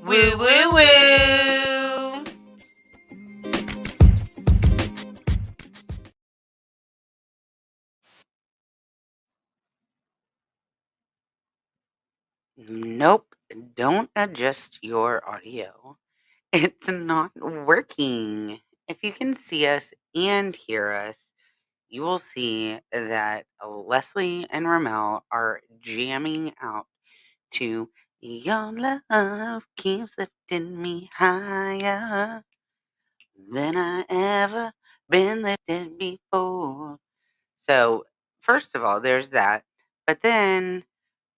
Woo woo woo! Nope, don't adjust your audio. It's not working. If you can see us and hear us, you will see that Leslie and Ramelle are jamming out to Your Love Keeps Lifting Me Higher Than I Ever Been Lifted Before. So, first of all, there's that. But then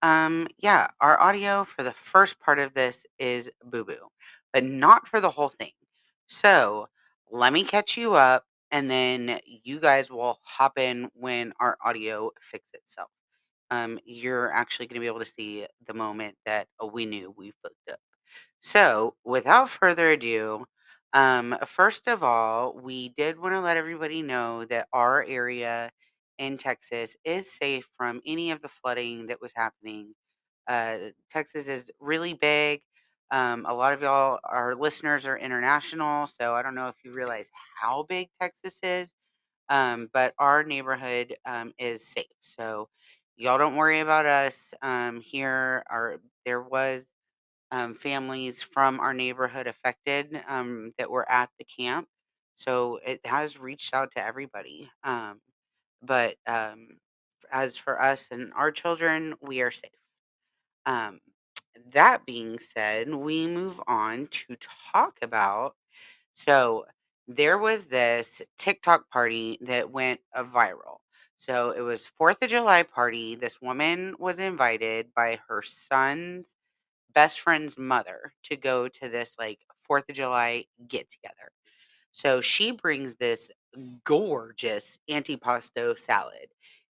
yeah, our audio for the first part of this is boo boo, but not for the whole thing. So let me catch you up, and then you guys will hop in when our audio fixes itself. You're actually going to be able to see the moment that we knew we fucked up. So, without further ado, first of all, we did want to let everybody know that our area in Texas is safe from any of the flooding that was happening. Texas is really big. A lot of y'all, our listeners, are international, so I don't know if you realize how big Texas is, but our neighborhood is safe. So, y'all don't worry about us. Here, there was families from our neighborhood affected that were at the camp. So it has reached out to everybody. But as for us and our children, we are safe. Um, that being said, we move on to talk about. So there was this TikTok party that went viral. So it was 4th of July party. This woman was invited by her son's best friend's mother to go to this like 4th of July get together. So she brings this gorgeous antipasto salad.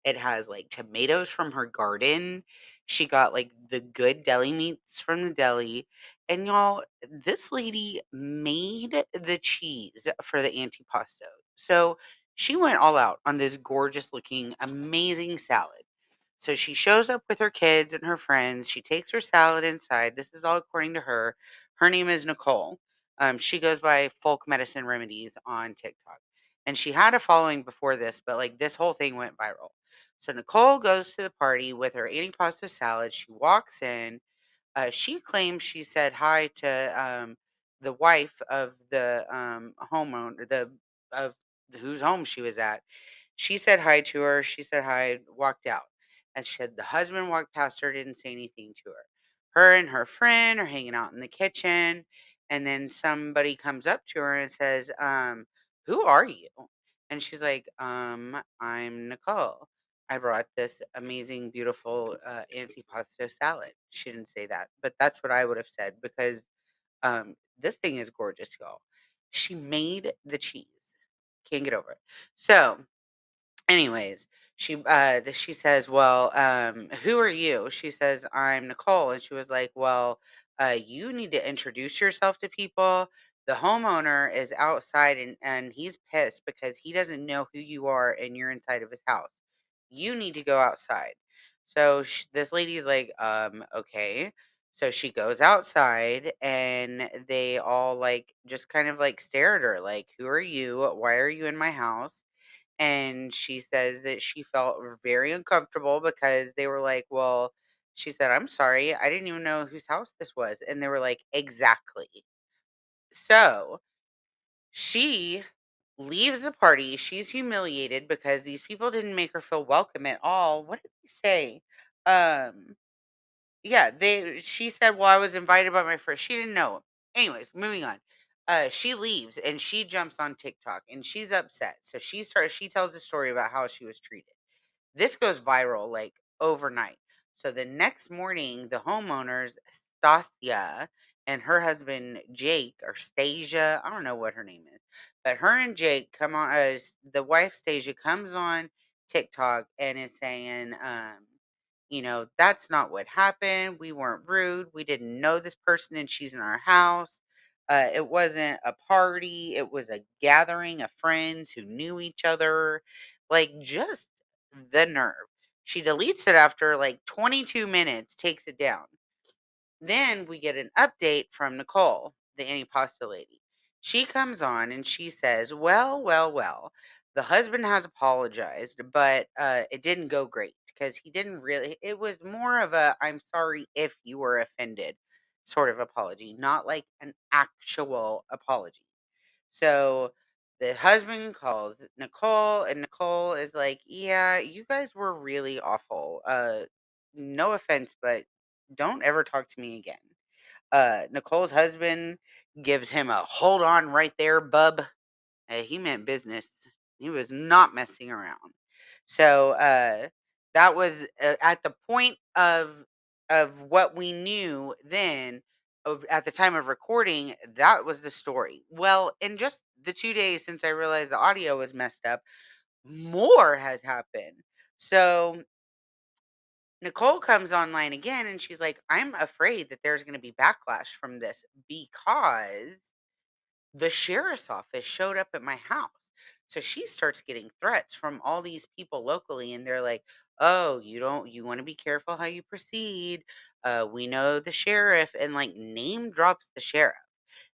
It has like tomatoes from her garden. She got like the good deli meats from the deli. And y'all, this lady made the cheese for the antipasto. So she went all out on this gorgeous looking, amazing salad. So she shows up with her kids and her friends. She takes her salad inside. This is all according to her. Her name is Nicole. She goes by Folk Medicine Remedies on TikTok. And she had a following before this, but like this whole thing went viral. So Nicole goes to the party with her antipasta salad. She walks in. She claims she said hi to the wife of the homeowner, the of whose home she was at. She said hi to her. She said hi, walked out. And she said the husband walked past her, didn't say anything to her. Her and her friend are hanging out in the kitchen. And then somebody comes up to her and says, who are you? And she's like, I'm Nicole. I brought this amazing, beautiful antipasto salad. She didn't say that, but that's what I would have said because this thing is gorgeous, y'all. She made the cheese. Can't get over it. So, anyways, she says, "Well, who are you?" She says, "I'm Nicole." And she was like, "Well, you need to introduce yourself to people. The homeowner is outside and he's pissed because he doesn't know who you are and you're inside of his house. You need to go outside." So this lady's like, okay." So she goes outside and they all like just kind of like stare at her like, "Who are you? Why are you in my house?" And she says that she felt very uncomfortable because they were like, "Well," she said, "I'm sorry. I didn't even know whose house this was." And they were like, "Exactly." So she leaves the party. She's humiliated because these people didn't make her feel welcome at all. What did they say? Um, yeah, she said, "Well, I was invited by my friend." She didn't know. Anyways, moving on. She leaves and she jumps on TikTok and she's upset. So she tells a story about how she was treated. This goes viral like overnight. So the next morning, the homeowners, Stasia and her husband Jake or Stasia, I don't know what her name is, but her and Jake come on. The wife Stasia comes on TikTok and is saying, that's not what happened. We weren't rude. We didn't know this person, and she's in our house. It wasn't a party. It was a gathering of friends who knew each other. Like, just the nerve. She deletes it after like 22 minutes, takes it down. Then we get an update from Nicole, the Antipasto lady. She comes on and she says, well, the husband has apologized, but it didn't go great because he didn't really, it was more of a, I'm sorry if you were offended sort of apology, not like an actual apology. So the husband calls Nicole, and Nicole is like, "Yeah, you guys were really awful. No offense, but don't ever talk to me again." Nicole's husband gives him a hold on right there, bub. He meant business. He was not messing around. So that was at the point of what we knew then. At the time of recording, that was the story. Well, in just the 2 days since I realized the audio was messed up, more has happened. So Nicole comes online again and she's like, I'm afraid that there's going to be backlash from this because the sheriff's office showed up at my house. So she starts getting threats from all these people locally, and they're like, "Oh, you want to be careful how you proceed. We know the sheriff," and like name drops the sheriff.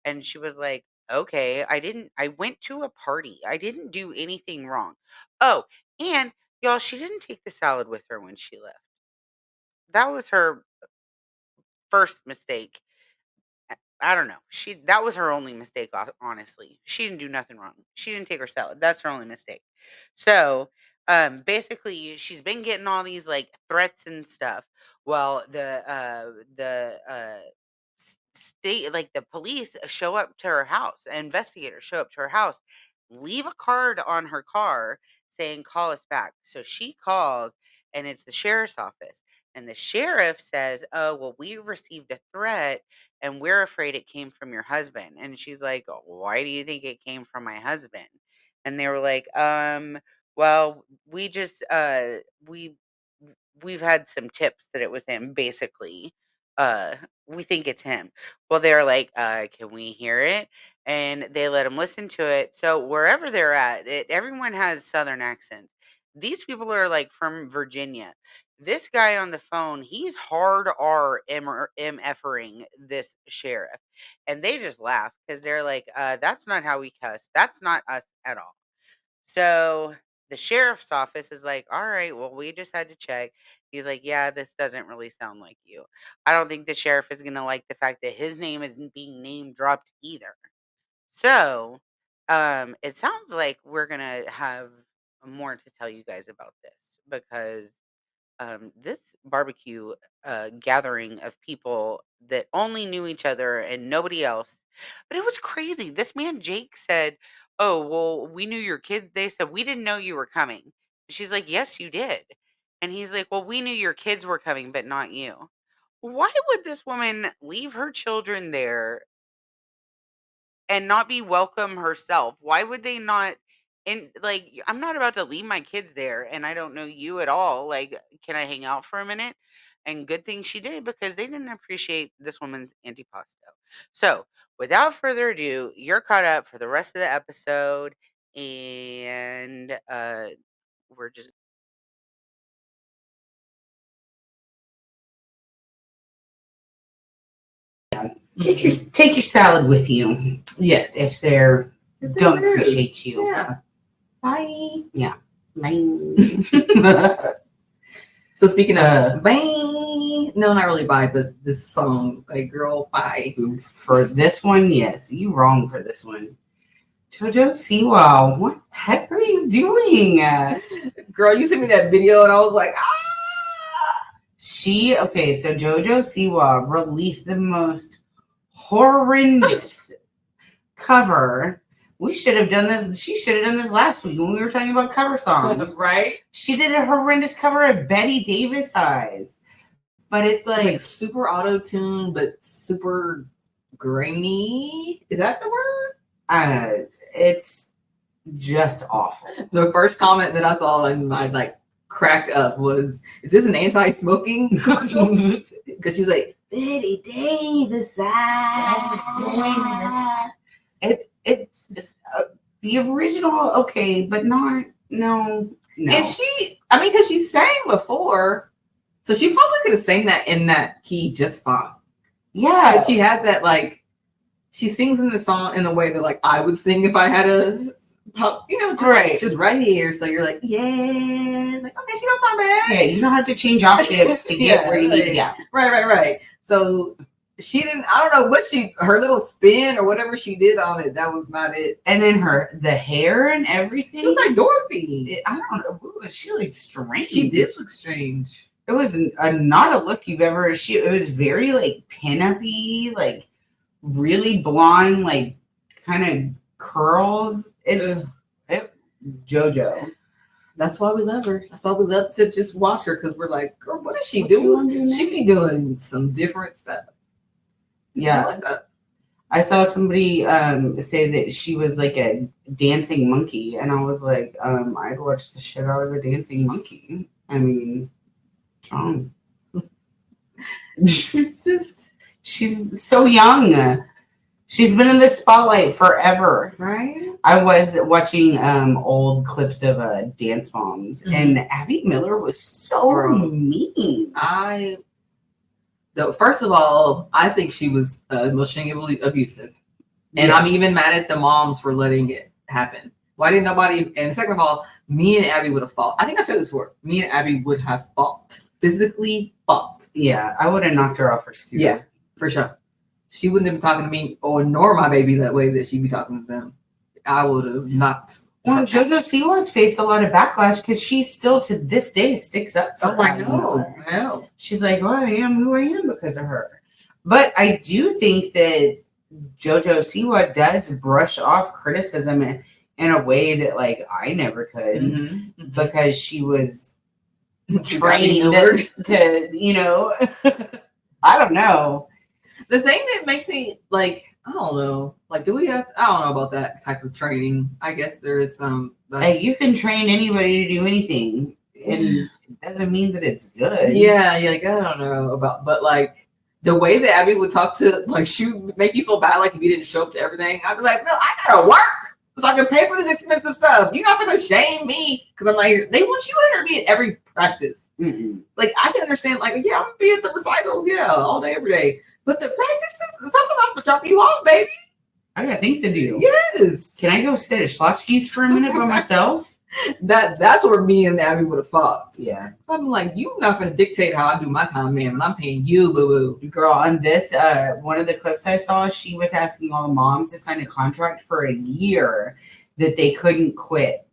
And she was like, "Okay, I went to a party. I didn't do anything wrong. Oh, and y'all, she didn't take the salad with her when she left. That was her first mistake. I don't know. That was her only mistake, honestly. She didn't do nothing wrong. She didn't take her salad. That's her only mistake. So, basically she's been getting all these like threats and stuff. Well, state, like the police show up to her house, investigators show up to her house, leave a card on her car saying call us back. So she calls and it's the sheriff's office. And the sheriff says, "Oh, well, we received a threat and we're afraid it came from your husband." And she's like, "Oh, why do you think it came from my husband?" And they were like, well, we just we've had some tips that it was him, basically. Uh, we think it's him." Well, they're like, can we hear it? And they let him listen to it. So wherever they're at, everyone has southern accents. These people are like from Virginia. This guy on the phone, he's hard MFering this sheriff. And they just laugh because they're like, that's not how we cuss. That's not us at all. So the sheriff's office is like, all right, well, we just had to check. He's like, yeah, this doesn't really sound like you. I don't think the sheriff is going to like the fact that his name isn't being name dropped either. So it sounds like we're going to have more to tell you guys about this because this barbecue gathering of people that only knew each other and nobody else. But it was crazy. This man Jake said, "Oh, well, we knew your kids." They said, "We didn't know you were coming." And she's like, "Yes, you did." And he's like, "Well, we knew your kids were coming, but not you." Why would this woman leave her children there and not be welcome herself? Why would they not? And like, I'm not about to leave my kids there and I don't know you at all. Like, can I hang out for a minute? And good thing she did because they didn't appreciate this woman's antipasto. So, without further ado, you're caught up for the rest of the episode. And we're just take your salad with you. Yes, if they're don't rude. Appreciate you. Yeah. Bye. Yeah. Bye. So speaking of bye, no, not really bye, but this song, like girl, bye. For this one, yes, you wrong for this one. JoJo's, what the heck are you doing? Girl, you sent me that video and I was like, ah. Okay, so JoJo Siwa released the most horrendous cover. We should have done this. She should have done this last week when we were talking about cover songs. Right? She did a horrendous cover of Betty Davis Eyes. But it's like super auto-tuned, but super grainy. Is that the word? It's just awful. The first comment that I saw and I like cracked up was, "Is this an anti-smoking commercial?" Because she's like, Betty Davis Eyes. It's the original, okay, but not no. And because she sang before, so she probably could have sang that in that key just fine. Yeah. She has that like she sings in the song in a way that like I would sing if I had a just right here. So you're like, yeah, like okay, she don't sound bad. Yeah, you don't have to change octaves to get where you need to go. Right. So she didn't. I don't know what her little spin or whatever she did on it. That was not it. And then the hair and everything. She was like Dorothy. I don't know. She looked strange. She did look strange. It was not a look you've ever. It was very like pin-up-y, like really blonde, like kind of curls. It's JoJo. That's why we love her. That's why we love to just watch her because we're like, girl, what is she doing? She be doing some different stuff. Yeah. Like I saw somebody say that she was like a dancing monkey, and I was like, I'd watch the shit out of a dancing monkey. I mean, John. It's just she's so young. She's been in the spotlight forever. Right? I was watching old clips of Dance Moms, and Abby Miller was so mean. First of all, I think she was emotionally abusive. And I'm even mad at the moms for letting it happen. Why didn't nobody? And second of all, me and Abby would have fought. I think I said this before. Me and Abby would have fought. Physically fought. Yeah, I would have knocked her off her scooter. Yeah, for sure. She wouldn't have been talking to me or nor my baby that way that she'd be talking to them. I would have not. Well, JoJo Siwa's faced a lot of backlash because she still to this day sticks up for her. I know. She's like, well, I am who I am because of her. But I do think that JoJo Siwa does brush off criticism in a way that like I never could because she was trained to I don't know. The thing that makes me like, I don't know. Like, I don't know about that type of training. I guess there is some. Hey, you can train anybody to do anything, and it doesn't mean that it's good. Yeah, you're like, I don't know but like the way that Abby would talk to, like, she would make you feel bad, like if you didn't show up to everything. I'd be like, no, I gotta work so I can pay for this expensive stuff. You're not gonna shame me because I'm like, they want you to be at every practice. Like, I can understand, like, yeah, I'm gonna be at the recitals, all day, every day. But the practices, something I'm dropping you off, baby. I got things to do. Yes. Can I go sit at Schlotzsky's for a minute by myself? That's where me and Abby would have fought. Yeah. So I'm like, you're not going to dictate how I do my time, man, and I'm paying you, boo-boo. Girl, on this, one of the clips I saw, she was asking all the moms to sign a contract for a year that they couldn't quit.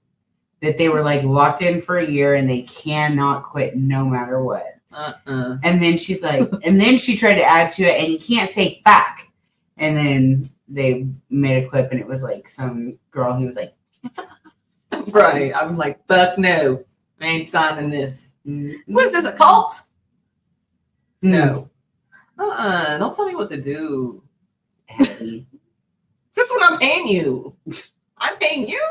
That they were like locked in for a year and they cannot quit no matter what. And then she's like, and then she tried to add to it, and you can't say fuck. And then they made a clip, and it was like some girl who was like, right. I'm like, fuck no, I ain't signing this. What is this, a cult? No. Don't tell me what to do. That's what I'm paying you. I'm paying you?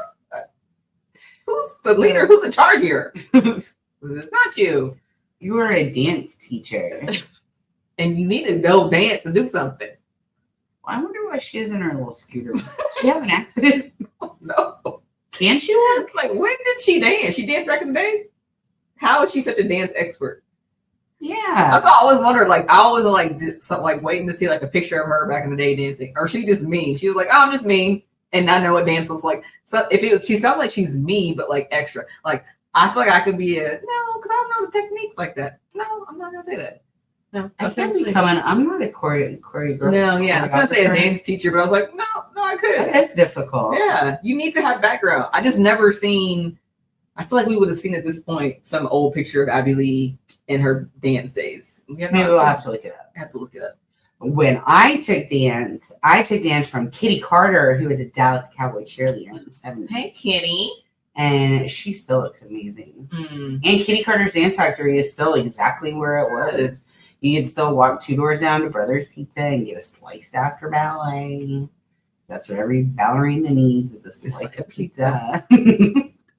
Who's the leader? Who's in charge here? It's not you. You are a dance teacher. And you need to go dance and do something. I wonder why she is in her little scooter. Did she have an accident? No. Can she work? Like, when did she dance? She danced back in the day? How is she such a dance expert? Yeah. That's all I always wondered. Like, I always like waiting to see like a picture of her back in the day dancing. Or she just mean. She was like, oh, I'm just mean. And I know what dance looks like. So she sounds like she's me, but like extra. Like, I feel like I could be no, because I don't know the techniques like that. No, I'm not gonna say that. No, I can't be coming. I'm not a choreographer. No, yeah, I was gonna say a dance teacher, but I was like, no, I could. That's difficult. Yeah, you need to have background. I just never seen. I feel like we would have seen at this point some old picture of Abby Lee in her dance days. Maybe we'll have to look it up. I have to look it up. When I took dance from Kitty Carter, who was a Dallas Cowboy cheerleader in the 70s. Hey, Kitty. And she still looks amazing. And Kitty Carter's Dance Factory is still exactly where it was. You can still walk 2 doors down to Brothers Pizza and get a slice after ballet. That's what every ballerina needs is a slice of pizza.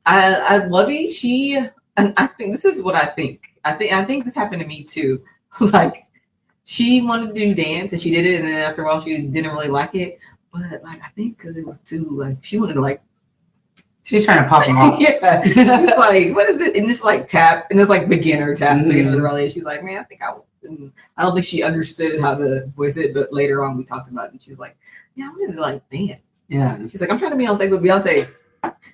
I love it. And I think this is what I think. I think this happened to me too. Like, she wanted to do dance and she did it, and then after a while she didn't really like it. But like, I think because it was too like, she wanted to like She's trying to pop them off. Yeah. It's like, what is it? And it's like tap, and it's like beginner tap, beginner rally. She's like, man, I don't think she understood how to voice it, but later on we talked about it, and she was like, yeah, I really like dance. Yeah. She's like, I'm trying to be on stage with Beyonce.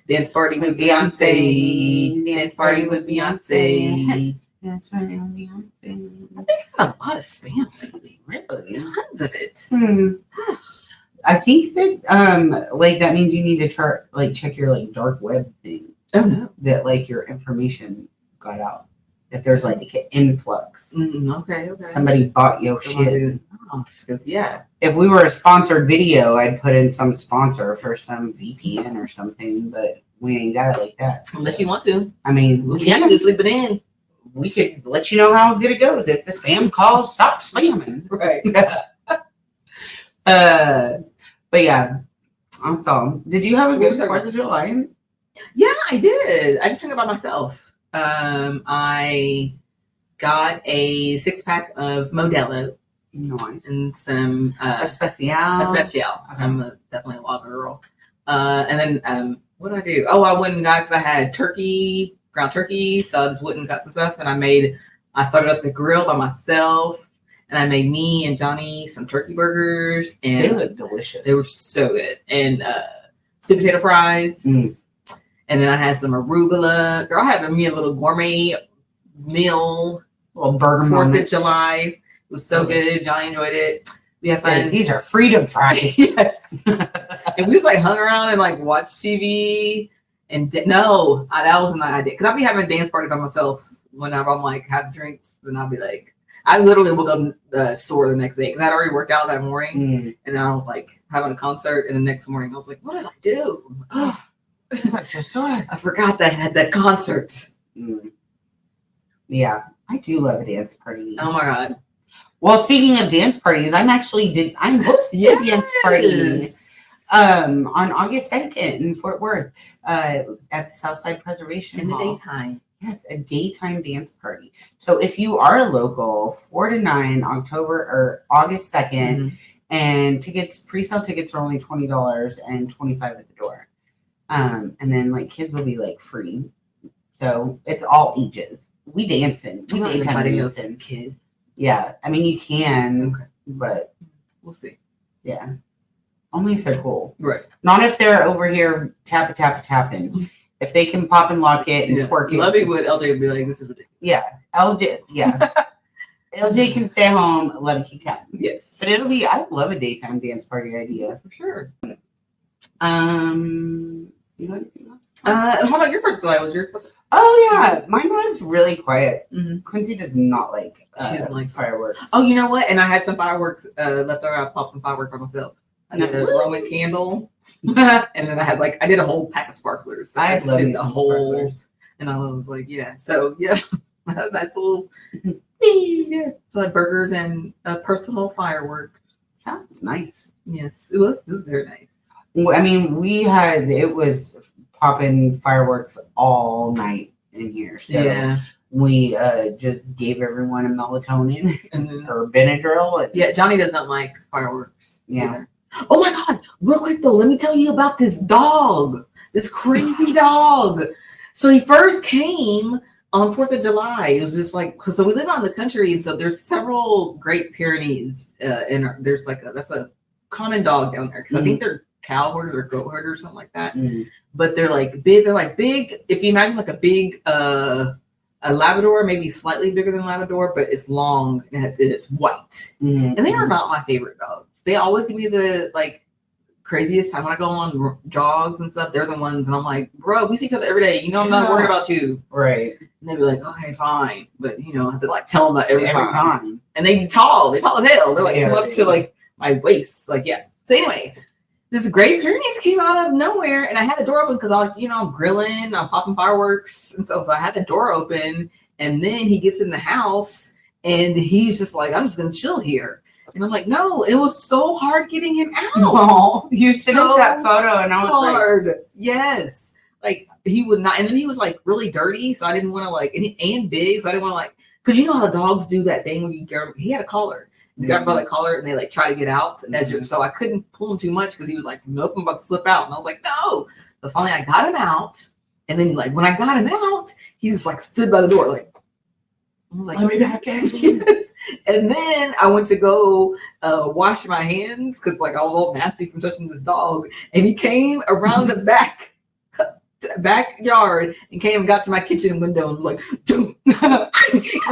Dance party with Beyonce. Dance party with Beyonce. Dance party with Beyonce. I think I have a lot of spam lately. Really? Tons of it. I think that like that means you need to check your like dark web thing. Oh no. That like your information got out. If there's like an influx. Okay. Somebody bought your shit. Oh, yeah. If we were a sponsored video, I'd put in some sponsor for some VPN or something, but we ain't got it like that. Unless you want to. I mean, we can just leave it in. We could let you know how good it goes. If the spam calls, stop spamming. Right. But yeah, that's all. Did you have a good 4th of July? Yeah, I did. I just hung out by myself. I got a 6-pack of Modelo. Nice. And some Especial. Okay. I'm definitely a lava girl. And then what did I do? Oh, I went and got, because I had ground turkey, so I just went and got some stuff, and I started up the grill by myself, and I made me and Johnny some turkey burgers, and they look delicious. They were so good. And sweet potato fries. And then I had some arugula. Girl, I had me a little gourmet meal. Little burger 4th of July. It was so good. Johnny enjoyed it. We had fun. These are freedom fries. Yes. And we just like hung around and like watched TV. And that wasn't my idea. Because I'll be having a dance party by myself whenever I'm like have drinks. Then I'll be like, I literally woke up sore the next day because I'd already worked out that morning. And then I was like having a concert. And the next morning I was like, what did I do? I'm so sorry. I forgot that I had that concert. Yeah, I do love a dance party. Oh my God. Well, speaking of dance parties, I'm hosting a dance party on August 2nd in Fort Worth at the Southside Preservation Hall. In the daytime. Yes, a daytime dance party. So if you are local, 4 to 9, August 2nd, and pre-sale tickets are only $20 and $25 at the door. And then like kids will be like free. So it's all ages. We dancing. We daytime dancing. Kid. Yeah. I mean you can, but we'll see. Yeah. Only if they're cool. Right. Not if they're over here tapping. If they can pop and lock it and twerk it. Lovey would LJ would be like, this is ridiculous. Yeah. LJ can stay home, Lovey can come. Yes. But I love a daytime dance party idea. For sure. You know anything else? How about your 4th of July? Was your 4th? Oh yeah, mine was really quiet. Quincy does not like she doesn't like fireworks. Oh, you know what? And I had some fireworks left over. I popped some fireworks by myself. I did a Roman candle, and then I did a whole pack of sparklers. I love did the whole, sparklers. And I was like, yeah. So yeah, I had a nice little yeah. So I had burgers and a personal firework. Sounds nice. Yes, it was very nice. I mean, it was popping fireworks all night in here. So yeah. We just gave everyone a melatonin or Benadryl. Yeah, Johnny doesn't like fireworks. Yeah. Either. Oh my God. Real quick though, let me tell you about this dog. This crazy dog. So he first came on 4th of July. It was just like, so we live out in the country, and so there's several Great Pyrenees there's like that's a common dog down there, because I think they're cow herders or goat herders or something like that. But they're like big. If you imagine like a big a Labrador, maybe slightly bigger than Labrador, but it's long and it's white. And they are not my favorite dogs. They always give me the like craziest time when I go on jogs and stuff. They're the ones, and I'm like, bro, we see each other every day. You know, I'm not worried about you. Right. And they'd be like, okay, fine. But I have to like tell them that every time. And they're tall as hell. They're like come up to like my waist. Like, yeah. So anyway, this Great Pyrenees came out of nowhere, and I had the door open because I'm grilling, I'm popping fireworks, and so I had the door open, and then he gets in the house, and he's just like, I'm just gonna chill here, and I'm like, no, it was so hard getting him out. Oh, you sent us that photo, and I was hard. Like, yes, like he would not, and then he was like really dirty, so I didn't want to like, and big, so I didn't want to like, because you know how the dogs do that thing when you get him. He had a collar. You got by the collar, and they like try to get out. So I couldn't pull him too much because he was like, nope, I'm about to slip out. And I was like, no. So finally I got him out. And then like when I got him out, he just like stood by the door like, I'm like, let me back in. Yes. And then I went to go wash my hands because like I was all nasty from touching this dog. And he came around the backyard and came and got to my kitchen window and was like, Doom. I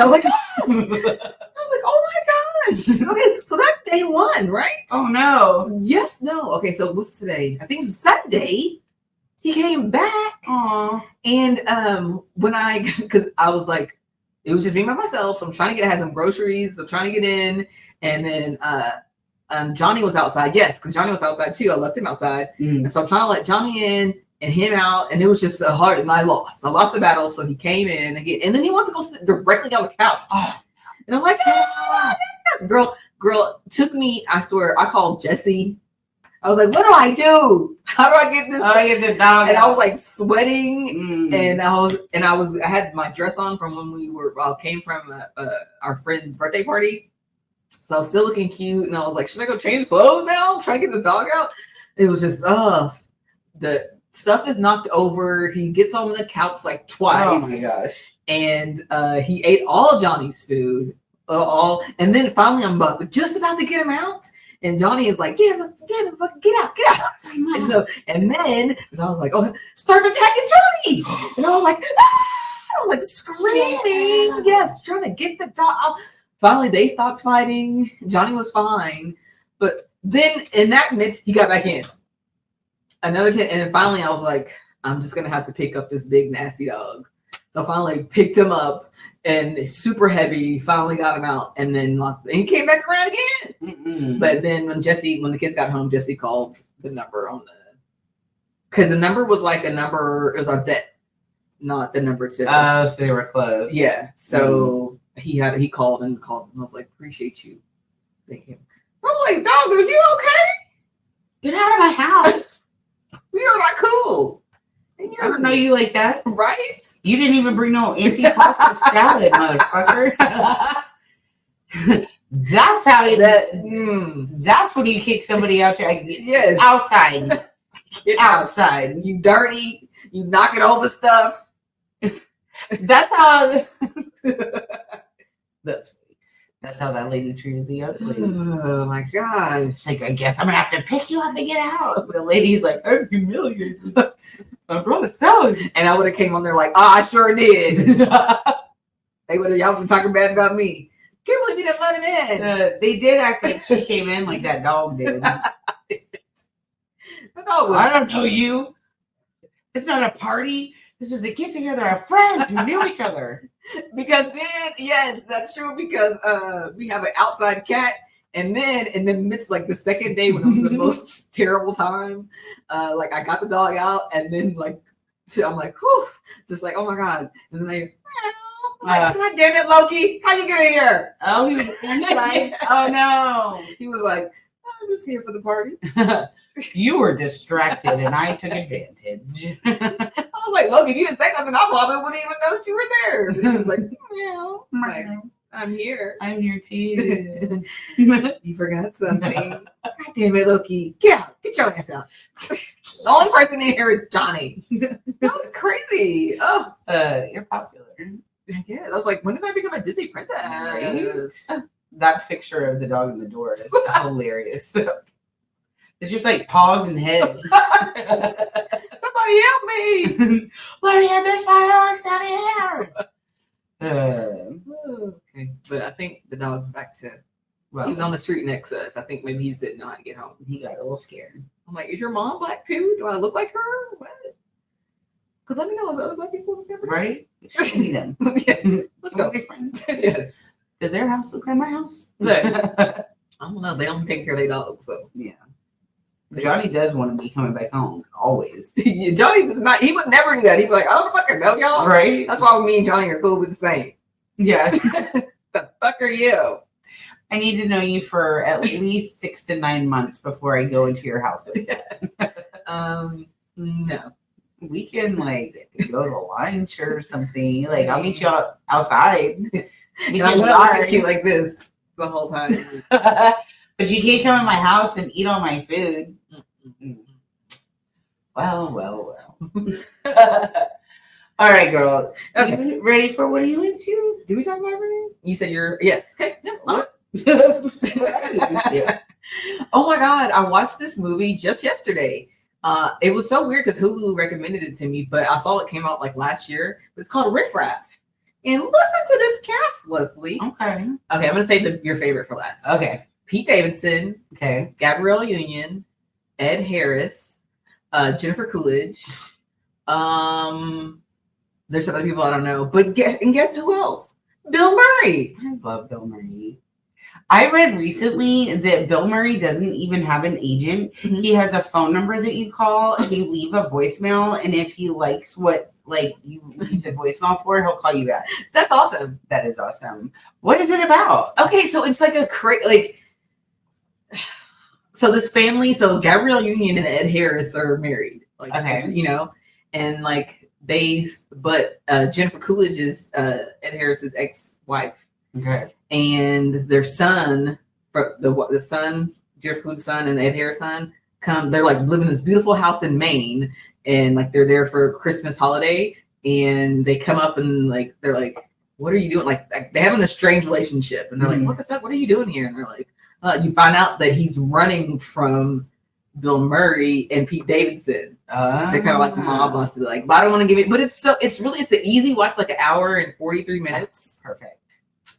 was like, oh my gosh. Okay, so that's day one, right? Oh no. Yes, no. Okay, so what's today? I think it's Sunday. He came back. Aww. And because I was like, it was just me by myself. So I'm trying to have some groceries. So I'm trying to get in. And then Johnny was outside. Yes, because Johnny was outside too. I left him outside. And so I'm trying to let Johnny in and him out. And it was just hard. And I lost the battle. So he came in again. And then he wants to go sit directly on the couch. And I'm like, girl, took me, I swear, I called Jesse. I was like, what do I do? How do I get this? Dog. And I was like sweating, and I had my dress on from when we came from our friend's birthday party. So I was still looking cute, and I was like, should I go change clothes now? I'm trying to get the dog out. It was just, the stuff is knocked over. He gets on the couch like twice. Oh my gosh. And he ate all Johnny's food, and then finally I'm just about to get him out. And Johnny is like, get out. And then I was like, oh, starts attacking Johnny. And I was like, screaming. Yes, trying to get the dog out. Finally, they stopped fighting. Johnny was fine. But then in that midst, he got back in. Another 10. And then finally, I was like, I'm just going to have to pick up this big, nasty dog. So I finally picked him up. And super heavy, finally got him out, and then and he came back around again. But then when the kids got home, Jesse called the number because the number was like it was our vet, not the number to. Oh, so they were close. Yeah. So he called and I was like, appreciate you. Thank you. I'm like, dog, are you okay? Get out of my house. We are not cool. I don't know you like that, right? You didn't even bring no antipasto salad, motherfucker. That's how that's when you kick somebody out your outside. Get outside. You dirty. You knocking over stuff. That's how that's how that lady treated the other lady. Oh my gosh. It's like, I guess I'm gonna have to pick you up and get out. The lady's like, I'm humiliated. I brought a salad. And I would have came on there like, I sure did. Y'all would have talking bad about me. Can't believe you didn't let him in. They did act like she came in like that dog did. I don't know you. It's not a party. This was a get together of friends who knew each other. Because then, yes, that's true. Because we have an outside cat. And then in the midst, like the second day when it was the most terrible time, like I got the dog out, and then like I'm like, whew, just like, oh my god. And then God damn it, Loki, how you get in here? Oh, he was inside. Oh no. He was like, I'm just here for the party. You were distracted and I took advantage. I was like, Loki, if you didn't say nothing, I probably wouldn't even notice you were there. He was like, meow. Like, I'm here. I'm here too. You forgot something. God damn it, Loki. Get out. Get your ass out. The only person in here is Johnny. That was crazy. Oh, you're popular. Yeah, I was like, when did I become a Disney princess? Right? That picture of the dog in the door is hilarious. It's just like paws and head. Somebody help me. Let me in, there's fireworks out here. Okay, but I think the dog's back to. Well, he was on the street next to us. I think maybe he just didn't know how to get home. He got a little scared. I'm like, is your mom black too? Do I look like her? What? Because let me know if other black people have right? Show me them. Yes. Let's go. Be friends. Yes. Did their house look like my house? I don't know. They don't take care of their dogs, so yeah. Johnny does want to be coming back home always. Johnny does not. He would never do that. He'd be like, "I don't fucking know y'all." Right. That's why me and Johnny are cool with the same. Yeah. The fuck are you? I need to know you for at least 6 to 9 months before I go into your house. No. We can like go to lunch or something. Like I'll meet you outside. I'm gonna look at you like this the whole time. But you can't come in my house and eat all my food. Well. All right, girl. Okay. You ready for what are you into? Did we talk about everything? You said you're yes. Okay. Yeah. What? Oh my God! I watched this movie just yesterday. It was so weird because Hulu recommended it to me, but I saw it came out like last year. It's called Riff. And listen to this cast, Leslie. Okay. Okay, I'm gonna say your favorite for last. Okay. Pete Davidson, Okay. Gabrielle Union, Ed Harris, Jennifer Coolidge. There's some other people I don't know, but guess who else? Bill Murray. I love Bill Murray. I read recently that Bill Murray doesn't even have an agent. Mm-hmm. He has a phone number that you call and you leave a voicemail, and if he likes what you leave the voicemail for, he'll call you back. That's awesome. That is awesome. What is it about? Okay, so it's like so this family, so Gabrielle Union and Ed Harris are married. Like, okay, you know, and like Jennifer Coolidge is Ed Harris's ex-wife. Okay. And their son, the son, Jennifer Coolidge's son and Ed Harris' son, they're like living in this beautiful house in Maine, and like they're there for Christmas holiday, and they come up and like they're like, what are you doing? Like they're having a strange relationship, and they're like, what the fuck? What are you doing here? And they're like, you find out that he's running from Bill Murray and Pete Davidson. They're kind of like mob bosses, like, but I don't want to give it. But it's an easy watch, like an hour and 43 minutes. Perfect.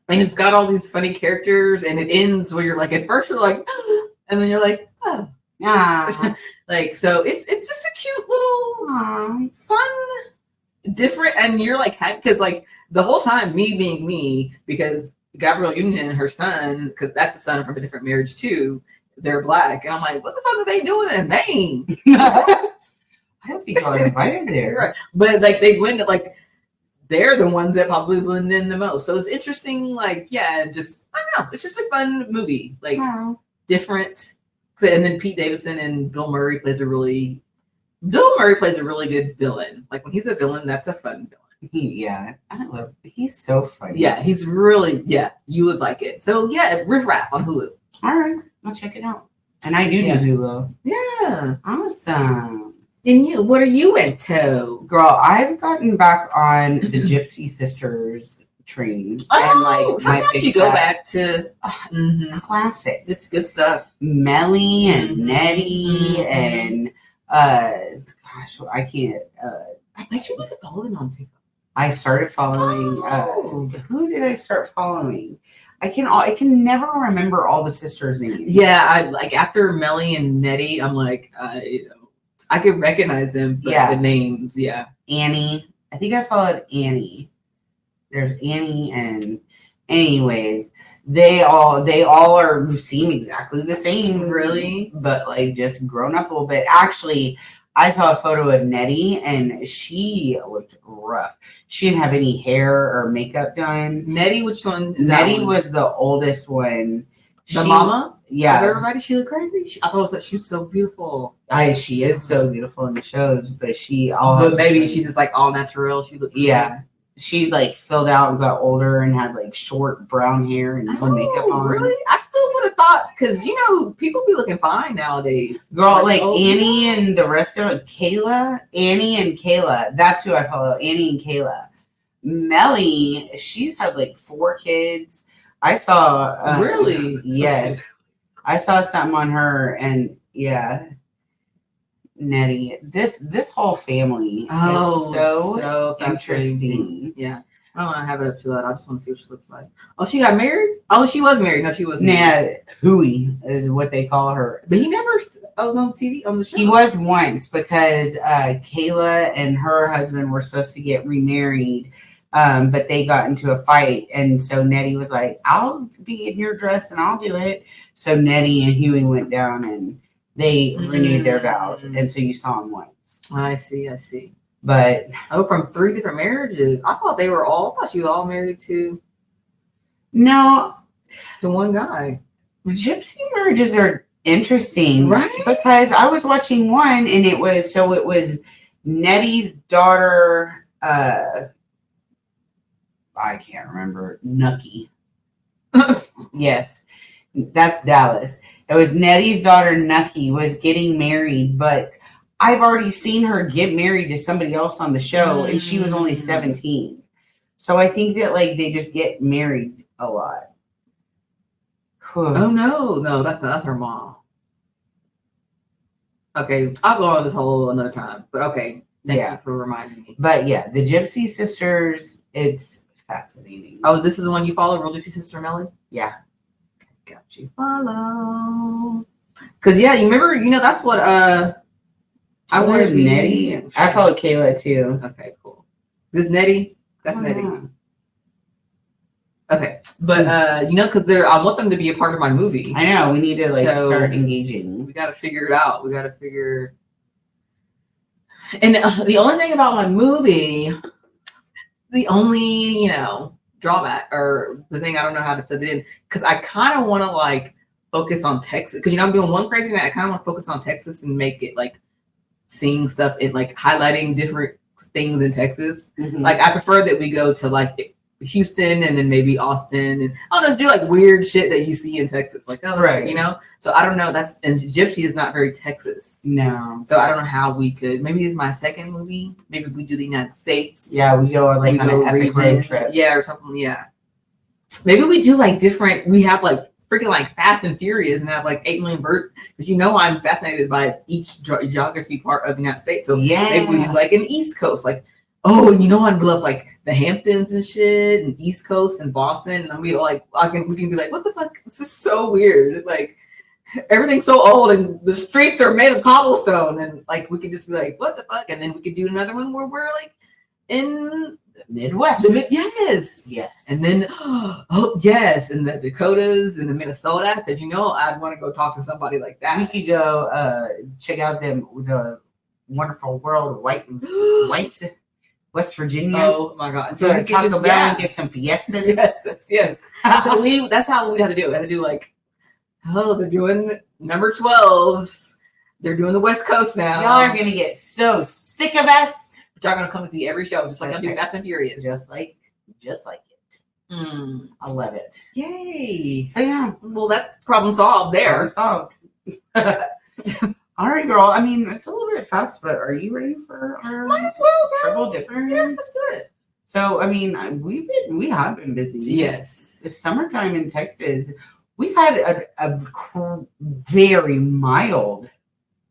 And it's got all these funny characters, and it ends where you're like, at first you're like, and then you're like, oh. Like, so it's just a cute little fun, different, and you're like, because like the whole time, me being me, because Gabrielle Union and her son, because that's a son from a different marriage too, they're black, and I'm like, what the fuck are they doing in Maine? I don't think I was invited there. Right. But like they went like. They're the ones that probably blend in the most. So it's interesting, like, yeah, just, I don't know. It's just a fun movie. Like, different. And then Pete Davidson and Bill Murray plays a really good villain. Like, when he's a villain, that's a fun villain. He's so funny. Yeah, he's really, you would like it. So, yeah, Riff Raff on Hulu. All right, I'll check it out. And I do Hulu. Yeah. Awesome. And what are you into? Girl, I've gotten back on the Gypsy sisters train. And like sometimes you go back to classics. It's good stuff. Melly and Nettie and gosh, I can't I bet you could follow them on TikTok. I started following who did I start following? I can never remember all the sisters' names. Yeah, I like after Melly and Nettie, I'm like I could recognize them, but the names, Annie. I think I followed Annie. There's Annie, and anyways, they all seem exactly the same, really, but like just grown up a little bit. Actually, I saw a photo of Nettie, and she looked rough. She didn't have any hair or makeup done. Nettie, which one? Nettie was the oldest one. The mama? Yeah. Of everybody, she looked crazy. I thought she was so beautiful. She is so beautiful in the shows, but maybe she's just like all natural. She looked she like filled out and got older and had like short brown hair and no makeup on. Really? I still would have thought, because people be looking fine nowadays. Girl, like Annie and the rest of it, Annie and Kayla. That's who I follow. Annie and Kayla. Melly, she's had like 4 kids. I saw really? Yes. I saw something on her, and Nettie. This whole family is so interesting. Yeah. I don't want to have it up too loud. I just want to see what she looks like. Oh, she got married? Oh, she was married. No, she wasn't. Nah, Hooey is what they call her. But he never was on TV on the show. He was once, because Kayla and her husband were supposed to get remarried. But they got into a fight, and so Nettie was like, I'll be in your dress and I'll do it. So Nettie and Huey went down and they renewed their vows, and so you saw them once. I see. But from 3 different marriages. I thought she was all married to one guy. Gypsy marriages are interesting, right? Because I was watching one, and it was Nettie's daughter, I can't remember. Nucky. Yes. That's Dallas. It was Nettie's daughter, Nucky, was getting married, but I've already seen her get married to somebody else on the show, and she was only 17. So I think that like they just get married a lot. Oh no, that's her mom. Okay, I'll go on this whole another time. But okay, thank you for reminding me. But yeah, the Gypsy sisters, it's fascinating. Oh, this is the one you follow, Real Gypsy Sister Melly? Yeah. Got you follow. Because yeah, you remember, that's what I wanted to be. Nettie. I follow Kayla too. Okay, cool. This Nettie? That's Nettie. Okay, but because I want them to be a part of my movie. I know we need to start engaging. We got to figure it out. We got to figure. And the only thing about my movie, the only drawback or the thing I don't know how to fit it in, because I kind of want to focus on Texas, because I'm doing one crazy thing. I kind of want to focus on Texas and make it seeing stuff and highlighting different things in Texas. Mm-hmm. I prefer that we go to Houston and then maybe Austin, and I don't know, just do weird shit that you see in Texas, right? So I don't know. And Gypsy is not very Texas. No. So I don't know how we could. Maybe it's my second movie. Maybe we do the United States. Yeah, we go on an epic road trip. Yeah, or something. Yeah. Maybe we do different. We have freaking Fast and Furious and have 8 million birds. Because I'm fascinated by each geography part of the United States. So maybe we do an East Coast, oh, and I'd love the Hamptons and shit, and East Coast and Boston, and we can be what the fuck? This is so weird. Everything's so old, and the streets are made of cobblestone, and we could just be what the fuck? And then we could do another one where we're in the Midwest. Yes. And then yes, and the Dakotas and the Minnesota, because I'd want to go talk to somebody like that. We could go check out the wonderful world of whites. West Virginia. Oh my God! So Taco Bell and get some fiestas. Yes. So that's how we have to do it. We have to do they're doing number 12s. They're doing the West Coast now. Y'all are gonna get so sick of us. But y'all gonna come to see every show, just like I do Fast and Furious. Just like it. I love it. Yay! So yeah. Well, that's problem solved there. Problem solved. All right, girl. I mean, it's a little bit fast, but are you ready for our Might as well, triple dipper? Yeah, let's do it. So, I mean, we have been busy. Yes. The summertime in Texas, we had a very mild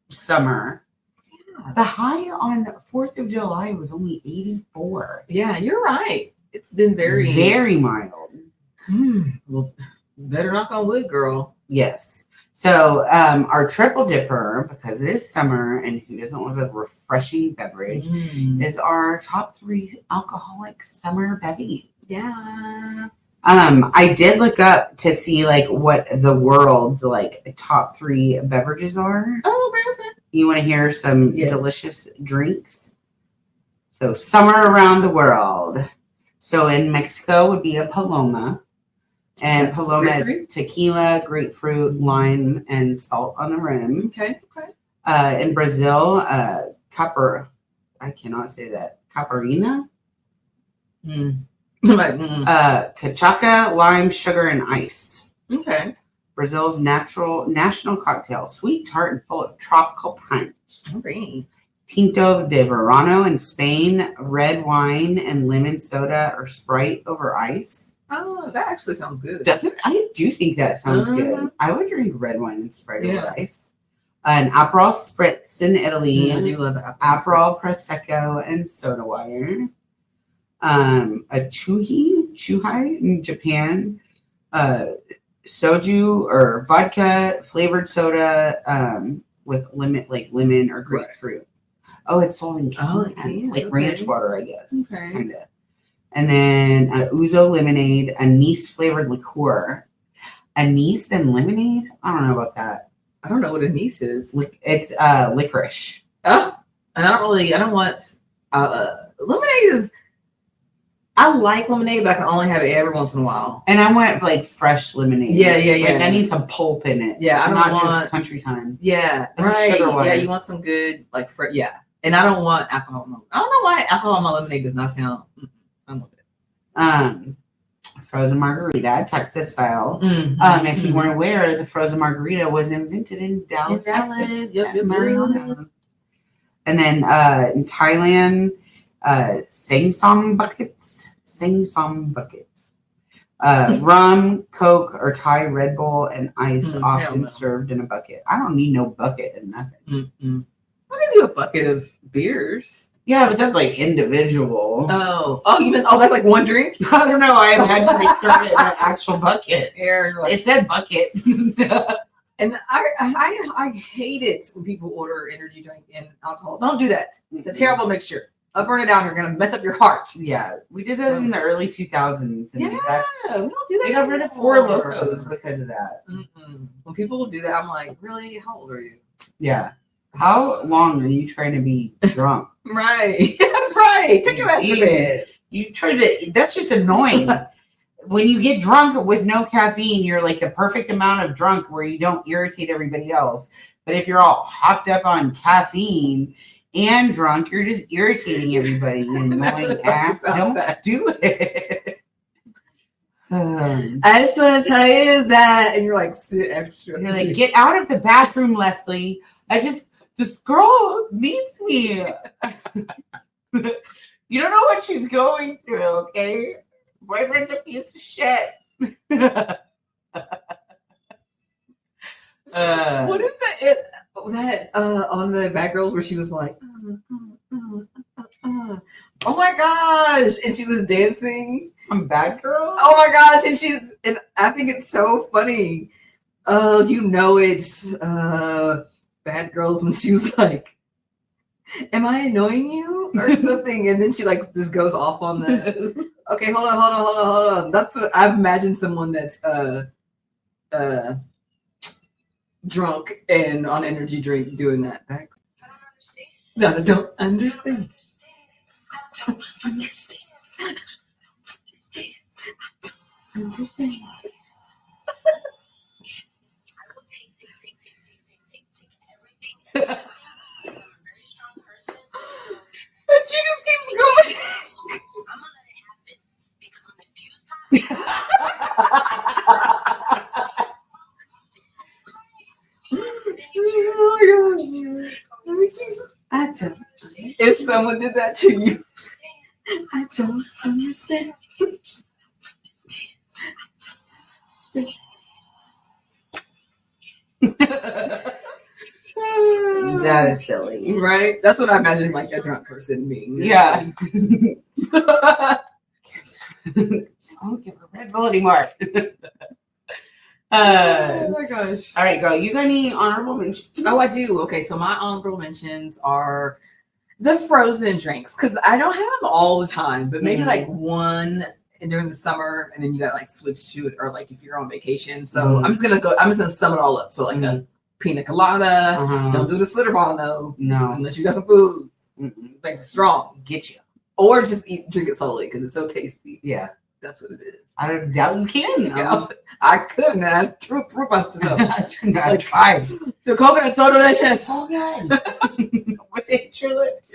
summer. Yeah. The high on 4th of July was only 84. Yeah, you're right. It's been very mild. Well, better knock on wood, girl. Yes. So our triple dipper, because it is summer and who doesn't love a refreshing beverage, is our top 3 alcoholic summer bevies. Yeah. I did look up to see what the world's top 3 beverages are. Oh, okay. You want to hear some delicious drinks? So summer around the world. So in Mexico would be a Paloma. And Paloma is tequila, grapefruit, lime, and salt on the rim. Okay. In Brazil, I cannot say that. Caparina. Cachaca, lime, sugar, and ice. Okay. Brazil's national cocktail, sweet, tart, and full of tropical punch. Okay. Tinto de Verano in Spain, red wine and lemon soda or Sprite over ice. Oh, that actually sounds good. I do think that sounds good. I would drink red wine and Sprite over ice. An Aperol Spritz in Italy. I do love Aperol Prosecco and soda water. A Chuhai in Japan. Soju or vodka flavored soda with lemon or grapefruit. Oh, it's sold in cans, ranch water, I guess. Okay. Kind of. And then Ouzo lemonade, anise flavored liqueur. Anise and lemonade? I don't know about that. I don't know what anise is. It's licorice. Oh, and I don't want lemonade is. I like lemonade, but I can only have it every once in a while. And I want fresh lemonade. Yeah. I need some pulp in it. Yeah, I don't want just country time. Yeah, right. Yeah, you want some good and I don't want alcohol. I don't know why alcohol in my lemonade does not sound. I'm with it. Frozen margarita, Texas style. If you weren't aware, the frozen margarita was invented in Dallas, Texas. Yep. And then in Thailand, Sing Song buckets. Rum, Coke, or Thai Red Bull and ice often served in a bucket. I don't need no bucket and nothing. Mm-mm. I can do a bucket of beers. Yeah, but that's like individual. Oh, you mean that's like one drink? I don't know. I imagine they serve it in an actual bucket. It said bucket. And I hate it when people order energy drink and alcohol. Don't do that. It's a terrible mixture. Up or down, you're gonna mess up your heart. Yeah, we did that in the early 2000s. And we don't do that. They got rid of Four Locos because of that. When people do that, I'm like, really? How old are you? Yeah. How long are you trying to be drunk? Right. Right. Take your ass to bed. You try to. That's just annoying. When you get drunk with no caffeine, you're like the perfect amount of drunk where you don't irritate everybody else. But if you're all hopped up on caffeine and drunk, you're just irritating everybody. You annoying ass. Don't do it. I just want to tell you that, and you're like, extra. You're like, get out of the bathroom, Leslie. This girl needs me. You don't know what she's going through, okay? Boyfriend's a piece of shit. What is that? That on the Bad Girls where she was like, oh my gosh, and she was dancing on Bad Girls. Oh my gosh, and I think it's so funny. It's Bad Girls when she was like, am I annoying you or something? And then she like just goes off on the. Okay, hold on. That's what I've imagined someone that's drunk and on energy drink doing that. I don't understand. And she just keeps going. If someone did that to you, I don't understand. That is silly, right? That's what I imagine like a drunk person being. Yeah. I don't give a Red Bull anymore. Oh my gosh. All right, girl. You got any honorable mentions? Oh, I do. Okay, so my honorable mentions are the frozen drinks because I don't have them all the time, but maybe like one during the summer, and then you got like switch to it, or like if you're on vacation. So I'm just gonna sum it all up. So like a pina colada. Don't do the slitter ball though. No, unless you got some food. Like strong, get you, or just drink it slowly because it's so tasty. Yeah. That's what it is. I don't doubt you can. I couldn't. I proof myself. I tried. The coconut's so delicious. So good. What's it your lips?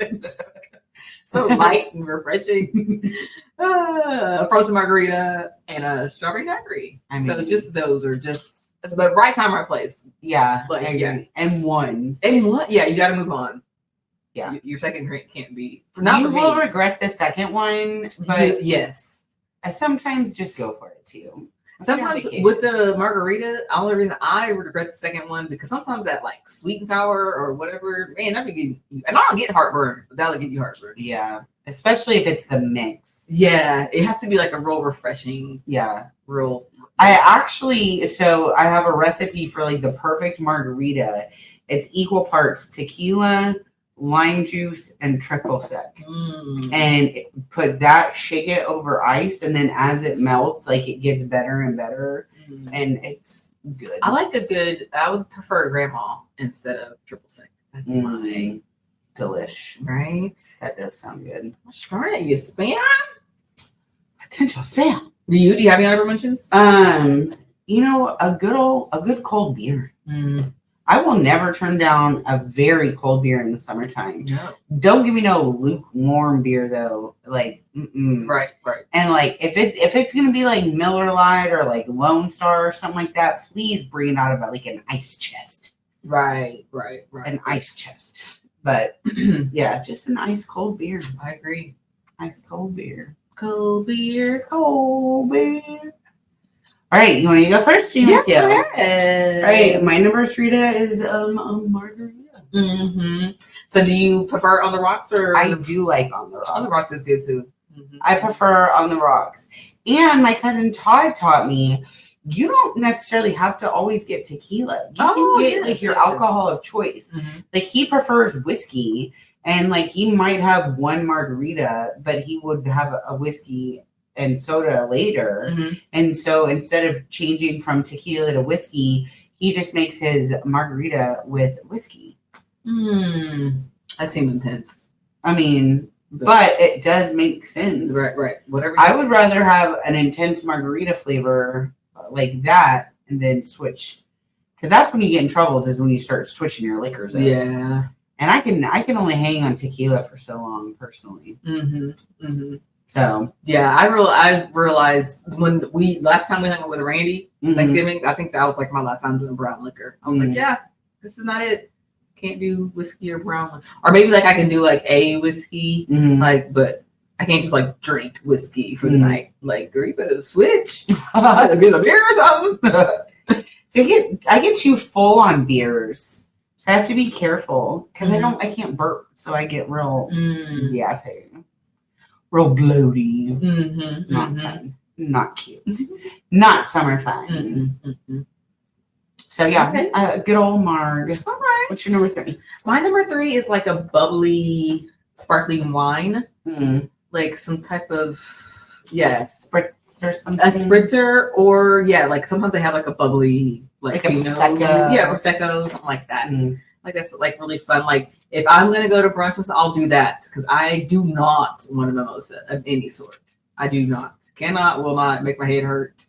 So light and refreshing. A frozen margarita and a strawberry daiquiri. So just those are just, but right time, right place. Yeah. Like, And one. Yeah, you got to move on. Yeah. Your second drink can't be. You will regret the second one, but yes. I sometimes just go for it too. Sometimes with the margarita, the only reason I regret the second one because sometimes that like sweet and sour or whatever, man, that be getting, and I don't get heartburn, but that'll give you heartburn. Yeah, especially if it's the mix. Yeah, it has to be like a real refreshing. Yeah, real. I have a recipe for like the perfect margarita. It's equal parts tequila, lime juice, and triple sec, and shake it over ice, and then as it melts, like it gets better and better, and it's good. I would prefer grandma instead of triple sec. That's my delish, right? That does sound good. Darn it, you spam. Potential spam. Do you have any other mentions? A good cold beer. I will never turn down a very cold beer in the summertime. No. Don't give me no lukewarm beer though. Like, right. And like, if it's gonna be like Miller Lite or like Lone Star or something like that, please bring it out of like an ice chest. Right. An ice chest. But yeah, just an ice cold beer. I agree. Ice cold beer. Cold beer. Cold beer. All right, you want to go first? Yes, go ahead. All right, my number 3 is a margarita. Mm-hmm. So, do you prefer on the rocks or? I do like on the rocks. On the rocks is good too. Mm-hmm. I prefer on the rocks. And my cousin Todd taught me you don't necessarily have to always get tequila. You can get like your alcohol of choice. Mm-hmm. Like he prefers whiskey, and like he might have one margarita, but he would have a whiskey and soda later. Mm-hmm. And so instead of changing from tequila to whiskey, he just makes his margarita with whiskey. That seems intense. I mean, but it does make sense. Right. Whatever. I would rather have an intense margarita flavor like that and then switch. Because that's when you get in trouble is when you start switching your liquors up. Yeah. And I can only hang on tequila for so long personally. So yeah, I realized when last time we hung out with Randy Thanksgiving, I think that was like my last time doing brown liquor. I was like, yeah, this is not it. Can't do whiskey or brown, or maybe like I can do like a whiskey, like, but I can't just like drink whiskey for the night. Like, or you better switch, get a beer or something. So I get too full on beers, so I have to be careful because I can't burp, so I get real real bloaty. Not fun, not cute, not summer fun. So yeah, good old Marg. All right. What's your number 3? My number 3 is like a bubbly, sparkling wine, like some type of spritz or something. A spritzer, or like sometimes they have like a bubbly, like a prosecco. Prosecco, something like that. Like that's like really fun. Like if I'm gonna go to brunches, I'll do that because I do not want a mimosa of any sort. I do not, will not make my head hurt.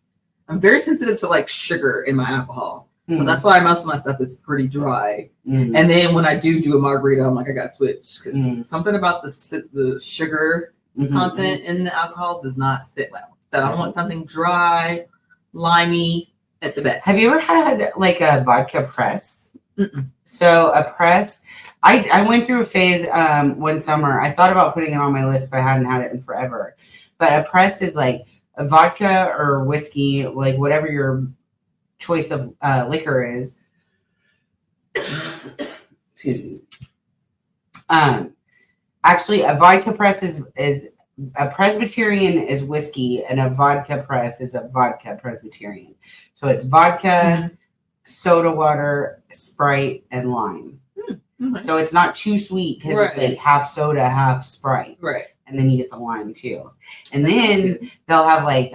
I'm very sensitive to like sugar in my alcohol. So that's why most of my stuff is pretty dry. And then when I do a margarita, I'm like, I got to switch because something about the sugar content in the alcohol does not sit well. So I want something dry, limey at the best. Have you ever had like a vodka press? So a press, I went through a phase one summer. I thought about putting it on my list, but I hadn't had it in forever. But a press is like a vodka or whiskey, like whatever your choice of liquor is. Excuse me. Actually, a vodka press is a Presbyterian is whiskey, and a vodka press is a vodka Presbyterian. So it's vodka, soda water, Sprite, and lime. So it's not too sweet because it's like half soda, half Sprite. Right. And then you get the lime too. And then they'll have like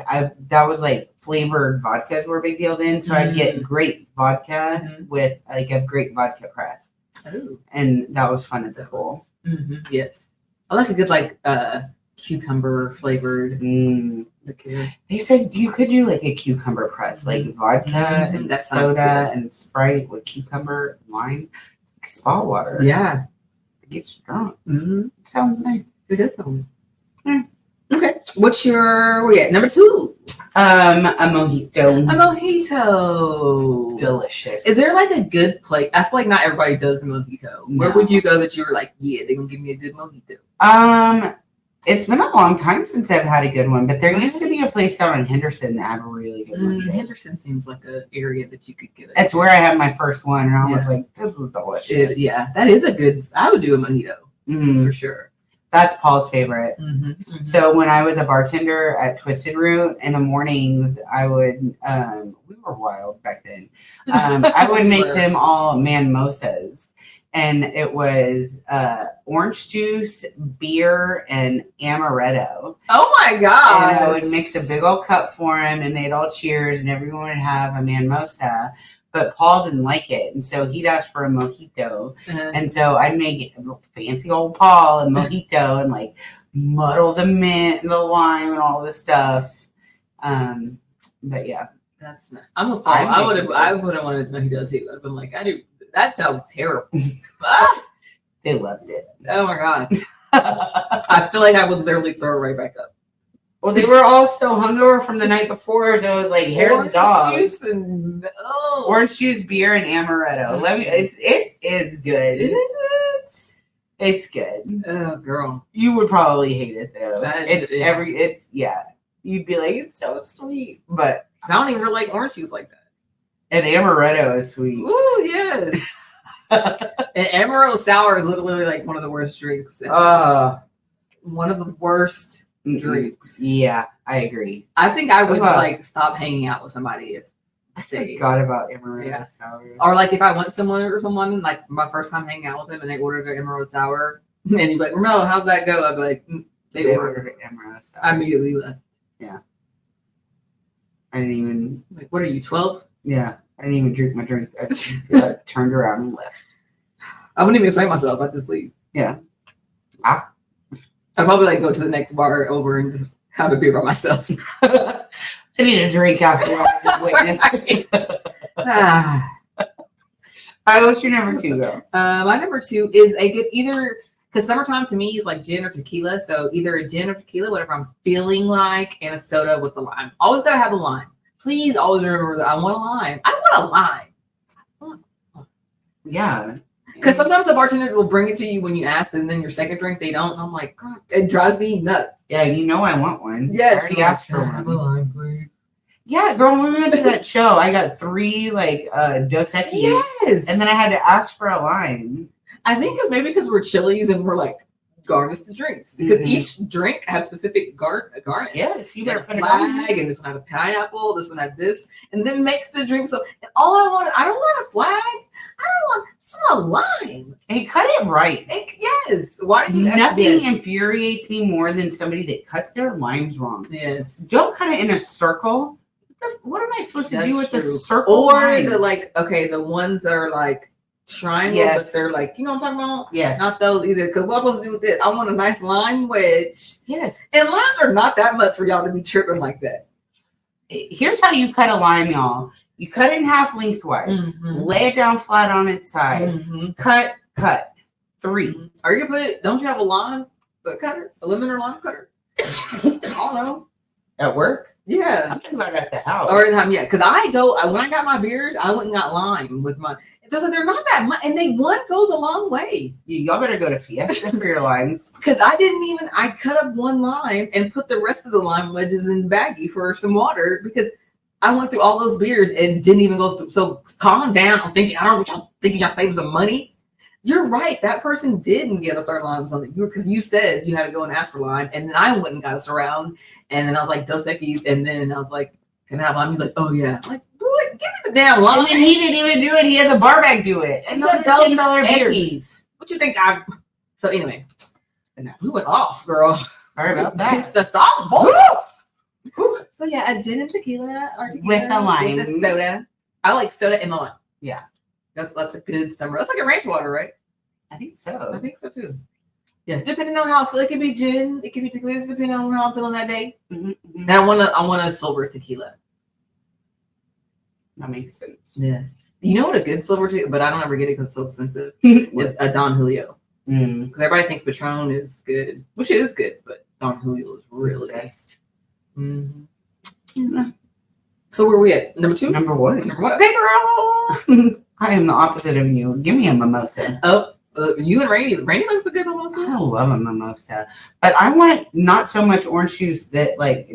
that was like flavored vodkas were a big deal then. So I'd get grape vodka with like a grape vodka press. Oh. And that was fun at the pool. Yes. I like a good like cucumber flavored liquor. They said you could do like a cucumber press, like vodka and soda and Sprite with cucumber and lime. Like spa water. Yeah. It gets you drunk. Sounds nice. It does sound. Okay. What's your number 2? A mojito. A mojito. Delicious. Is there like a good place? I feel like not everybody does a mojito. No. Where would you go that you were like, yeah, they're gonna give me a good mojito? It's been a long time since I've had a good one, but there used to be a place down in Henderson that had a really good one. Henderson seems like an area that you could get. That's where I had my first one, and I was like, this was delicious. That is a good. I would do a mojito for sure. That's Paul's favorite. So when I was a bartender at Twisted Root in the mornings, I would, we were wild back then. I would make them all manmosas. And it was orange juice, beer, and amaretto. Oh my god! And I would mix a big old cup for them, and they'd all cheers, and everyone would have a manmosa. But Paul didn't like it, and so he'd ask for a mojito. And so I'd make fancy old Paul a mojito and like muddle the mint and the lime and all this stuff. But yeah, that's not. I'm a Paul. I would have wanted mojitos. He would have been like, I do. That sounds terrible. They loved it. Oh my god! I feel like I would literally throw it right back up. Well, they were all still hungover from the night before, so it was like, here's the dog. Orange juice, beer, and amaretto. It is good. Is it? It's good. Oh, girl. You would probably hate it though. It's You'd be like, it's so sweet. But I don't even really like orange juice like that. And amaretto is sweet. Ooh, yes. And amaretto sour is literally like one of the worst drinks. One of the worst drinks. Yeah, I agree. I think I would like stop hanging out with somebody if they forgot about amaretto sour. Or like if I went somewhere or someone, like my first time hanging out with them and they ordered an amaretto sour, and you'd be like, Ramelle, how'd that go? I'd be like, they ordered an amaretto sour. I immediately left. Yeah. I didn't even. Like, what are you, 12? Yeah. I didn't even drink my drink. I turned around and left. I wouldn't even explain myself. I'd just leave. Yeah. I'd probably like go to the next bar over and just have a beer by myself. I need a drink after I witnessed it. What's your number 2 though? My number 2 is a good either because summertime to me is like gin or tequila. So either a gin or tequila, whatever I'm feeling like, and a soda with the lime. Always gotta have a lime. Please always remember that I want a lime. I want a lime. Yeah. Because sometimes the bartenders will bring it to you when you ask, and then your second drink they don't. And I'm like, God, it drives me nuts. Yeah, you know I want one. Yes. I already asked for one. Have a lime, please. Yeah, girl, when we went to that show, I got 3 like Dos Equis. Yes. And then I had to ask for a lime. I think it's maybe because we're Chili's and we're like, garnish the drinks. Because each drink has specific garnish. Yes, you better put a flag, and this one has a pineapple, this one has this, and then makes the drink so. And all I don't want a flag. I just want a lime. And cut it right. Yes. Why do you? Nothing infuriates me more than somebody that cuts their limes wrong. Yes. Don't cut it in a circle. What am I supposed to do with the circle? Or lime? the ones that are like triangle, but they're like, you know what I'm talking about? Yes. Not those either. Because what I'm supposed to do with it? I want a nice lime wedge. Yes. And limes are not that much for y'all to be tripping like that. Here's how you cut a lime, y'all. You cut it in half lengthwise. Lay it down flat on its side. Cut. 3. Are you gonna don't you have a lime cutter? A lemon or lime cutter? I don't know. At work? Yeah. I'm talking about at the house. Or because when I got my beers, I went and got lime with my. So they're not that much, and one goes a long way. Y'all better go to Fiesta for your limes. Because I cut up one lime and put the rest of the lime wedges in the baggie for some water because I went through all those beers and didn't even go through. So calm down. I don't know what y'all thinking y'all saving some money. You're right. That person didn't get us our limes on it. Because you said you had to go and ask for lime, and then I went and got us around, and then I was like, Dos Equis, and then I was like, can I have lime? He's like, oh yeah. I'm like, give me the damn lime. And then he didn't even do it. He had the barback do it. And those $10 beers. What you think So anyway, we went off, girl. Sorry about that. It's the soft. So yeah, a gin and tequila or tequila with the lime. With the soda. I like soda in the lime. Yeah. That's a good summer. That's like a ranch water, right? I think so. I think so too. Yeah, depending on how I feel, it could be gin, it could be tequila, depending on how I'm feeling that day. And I want a silver tequila. That makes sense. Yeah. You know what a good silver tequila, but I don't ever get it because it's so expensive. Is a Don Julio. Because everybody thinks Patron is good, which it is good, but Don Julio is really best. Yeah. So where are we at? Number 2? Number 1. Okay, girl. I am the opposite of you. Give me a mimosa. Oh, you and Rainy. Rainy likes a good mimosa. I love a mimosa. But I want not so much orange juice that like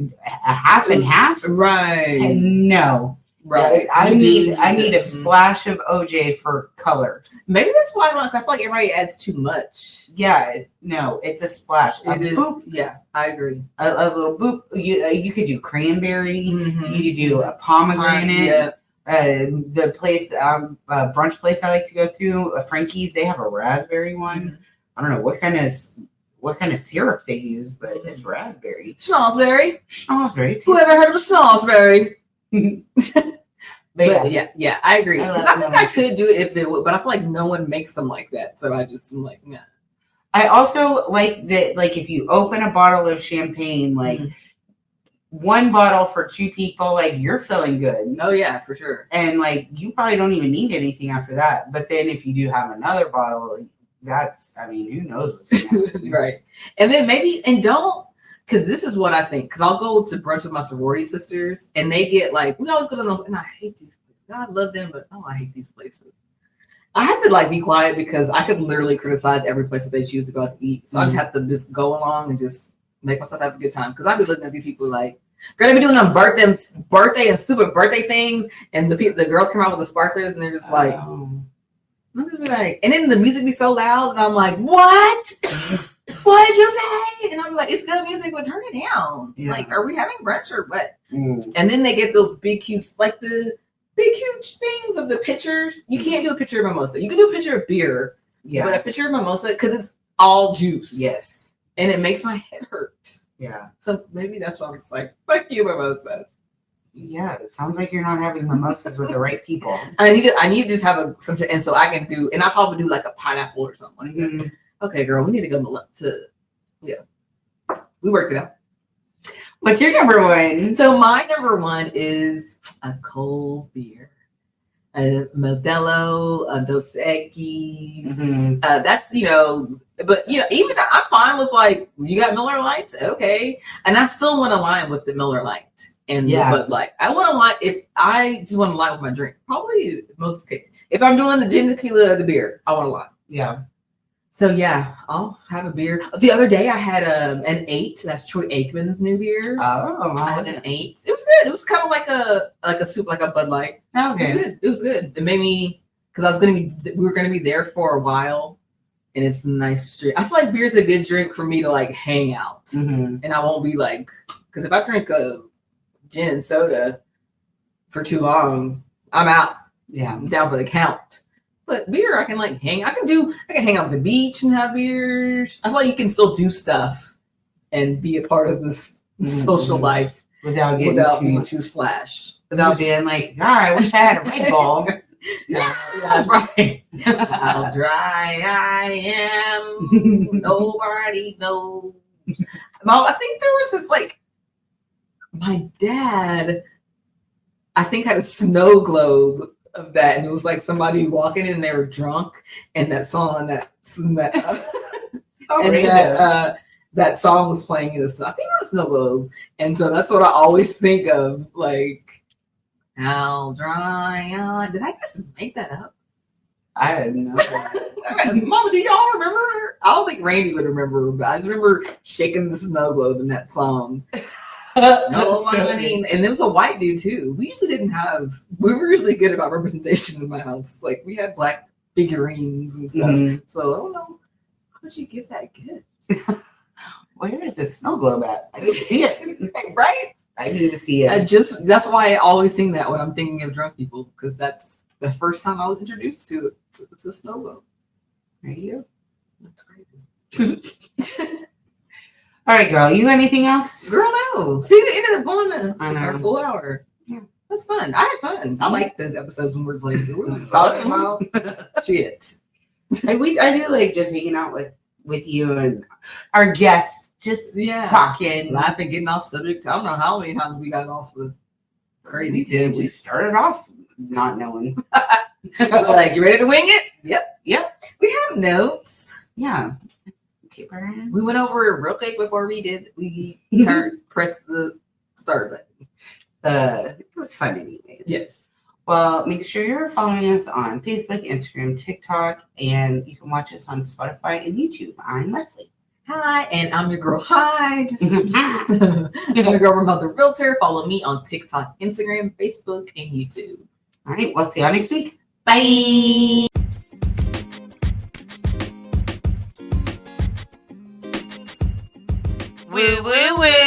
a half and half. Right. No. Right. I need a splash of OJ for color. Maybe that's why I feel like everybody adds too much. Yeah. No, it's a splash. Boop. Yeah, I agree. A little boop. You could do cranberry. You could do a pomegranate. The place, brunch place I like to go to, Frankie's, they have a raspberry one. I don't know what kind of syrup they use, but it's raspberry. Schnozberry. Who ever heard of a schnozberry? But yeah, I agree. I think I could do it if it would, but I feel like no one makes them like that. So I just am like, nah. I also like that, like if you open a bottle of champagne, like one bottle for 2 people, like you're feeling good. Oh yeah, for sure. And like you probably don't even need anything after that. But then if you do have another bottle, who knows what's going to happen. Right. And then because this is what I think. Because I'll go to brunch with my sorority sisters, and they get like, we always go to them, and I hate these places. God love them, but I hate these places. I have to like be quiet because I could literally criticize every place that they choose to go out to eat. So I just have to just go along and just make myself have a good time. Because I be looking at these people like, girl, they be doing them birthday and stupid birthday things, and the girls come out with the sparklers, and they're just like, I'm just be like, and then the music be so loud, and I'm like, what? What did you say? And I'm like, it's good music, but turn it down. Yeah. Like, are we having brunch or what? And then they get those big huge, like the big huge things of the pitchers. You can't do a pitcher of mimosa. You can do a pitcher of beer, but a pitcher of mimosa, because it's all juice. Yes. And it makes my head hurt. Yeah. So maybe that's why I'm just like, fuck you, mimosas. Yeah, it sounds like you're not having mimosas with the right people. I need to just have something, and so I can do, and I'll probably do like a pineapple or something like that. Okay, girl, we need to go we worked it out. What's your number one? So my number one is a cold beer. A Modelo, a Dos Equis. That's, but, even I'm fine with like, you got Miller Lights? Okay. And I still want to line with the Miller Light. And but like, I want to line, if I just want to line with my drink, probably most cases. If I'm doing the gin tequila or the beer, I want to line. Yeah. So yeah, I'll have a beer. The other day I had an 8. That's Troy Aikman's new beer. Oh, I had an 8. It was good. It was kind of like a soup, like a Bud Light. Okay, it was good. It made me, because we were gonna be there for a while, and it's a nice drink. I feel like beer's a good drink for me to like hang out, and I won't be like, because if I drink a gin and soda for too long, I'm out. Yeah, I'm down for the count. But beer, I can like I can hang out at the beach and have beers. I feel like you can still do stuff and be a part of this social life without being too slash. Without being like, God, I wish I had a Red Bull. That's right. How dry I am. Nobody knows. Mom, I think there was this like, my dad, I think had a snow globe of that, and it was like somebody walking in, they were drunk, and that song that song was playing in the snow. I think it was Snow Globe, and so that's what I always think of, like, how dry on. Did I just make that up? I don't know. Mama, do y'all remember? I don't think Randy would remember, but I just remember shaking the snow globe in that song. No, I mean, and there was a white dude too. We were usually good about representation in my house. Like, we had black figurines and stuff. So I don't know, how did you get that gift? Where is the snow globe at? I need to see it. Right? I need to see it. That's why I always sing that when I'm thinking of drunk people, because that's the first time I was introduced to it. It's a snow globe. There you go. That's crazy. All right, girl. You anything else? Girl, no. See, it ended up going our full hour. Yeah, that's fun. I had fun. I like the episodes when we're just like, we're just talking about shit. I do like just hanging out with you and our guests, just talking, laughing, getting off subject. I don't know how many times we got off with crazy tangents. We started off not knowing. Like, you ready to wing it? Yep. We have notes. Yeah. We went over it real quick before we pressed the start button. It was fun anyways. Yes. Well, make sure you're following us on Facebook, Instagram, TikTok, and you can watch us on Spotify and YouTube. I'm Leslie. Hi, and I'm your girl. Hi. I'm your girl, Mother Realtor. Follow me on TikTok, Instagram, Facebook, and YouTube. All right. We'll see y'all next week. Bye. Woo, woo, woo.